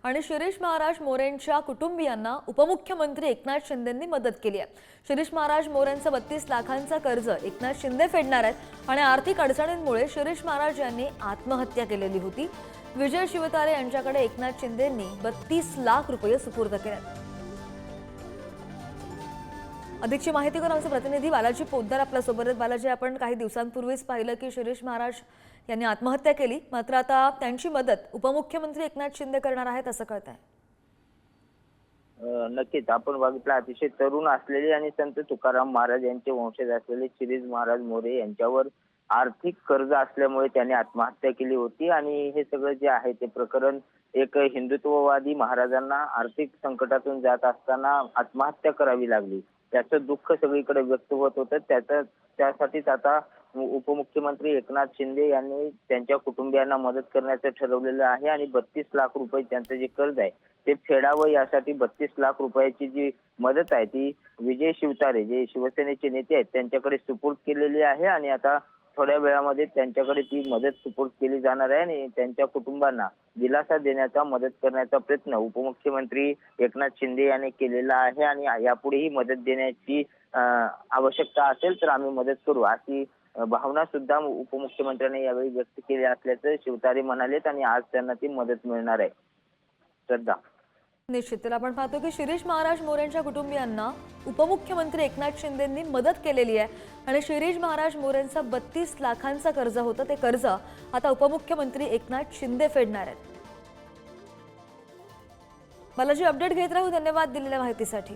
आणि शिरीष महाराज मोरेंच्या कुटुंबियांना उपमुख्यमंत्री एकनाथ शिंदेंनी मदत केली आहे। शिरीष महाराज मोरेंचं 32 लाखांचं कर्ज एकनाथ शिंदे फेडणार आहेत आणि आर्थिक अडचणींमुळे शिरीष महाराज यांनी आत्महत्या केलेली होती। विजय शिवतारे यांच्याकडे एकनाथ शिंदेंनी 32 लाख रुपये सुपूर्द केले। अधिकची माहिती करून आमचे प्रतिनिधी बालाजी पोद्दार आपल्या सोबत आहेत। बालाजी, आपण काही दिवसांपूर्वीच पाहिलं की शिरीष महाराज यांनी आत्महत्या केली, मात्र आता त्यांची मदत उपमुख्यमंत्री एकनाथ शिंदे करणार आहेत असं कळतंय। नक्कीच आपण बघितलं, अतिशय तरुण असलेले आणि संत तुकाराम महाराज यांचे वंशज असलेले शिरीष महाराज मोरे यांच्यावर आर्थिक कर्ज असल्यामुळे त्यांनी आत्महत्या केली होती। आणि हे सगळं जे आहे ते प्रकरण एक हिंदुत्ववादी महाराजांना आर्थिक संकटातून जात असताना आत्महत्या करावी लागली, त्याचं दुःख सगळीकडे व्यक्त होत होतं। त्यासाठीच आता उपमुख्यमंत्री एकनाथ शिंदे यांनी त्यांच्या कुटुंबियांना मदत करण्याचं ठरवलेलं आहे आणि 32 लाख रुपये त्यांचं जे कर्ज आहे ते फेडावं, यासाठी 32 लाख रुपयाची जी मदत आहे ती विजय शिवतारे जे शिवसेनेचे नेते आहेत त्यांच्याकडे सुपूर्द केलेली आहे। आणि आता थोड्या वेळामध्ये त्यांच्याकडे ती मदत सुपूर्द केली जाणार आहे आणि त्यांच्या कुटुंबांना दिलासा देण्याचा, मदत करण्याचा प्रयत्न उपमुख्यमंत्री एकनाथ शिंदे यांनी केलेला आहे। आणि यापुढेही मदत देण्याची आवश्यकता असेल तर आम्ही मदत करू, अशी भावना सुद्धा उपमुख्यमंत्र्यांनी यावेळी व्यक्त केली असल्याचं शिवतारे म्हणालेत। आणि आज त्यांना ती मदत मिळणार आहे। श्रद्धा, निश्चित तर आपण पाहतो की शिरीष महाराज मोरेंच्या कुटुंबियांना उपमुख्यमंत्री एकनाथ शिंदेंनी मदत केलेली आहे आणि शिरीष महाराज मोरेंचं 32 लाखांचं कर्ज होतं, ते कर्ज आता उपमुख्यमंत्री एकनाथ शिंदे फेडणार आहेत। बालाजी, अपडेट घेत राहू, धन्यवाद दिलेल्या माहितीसाठी।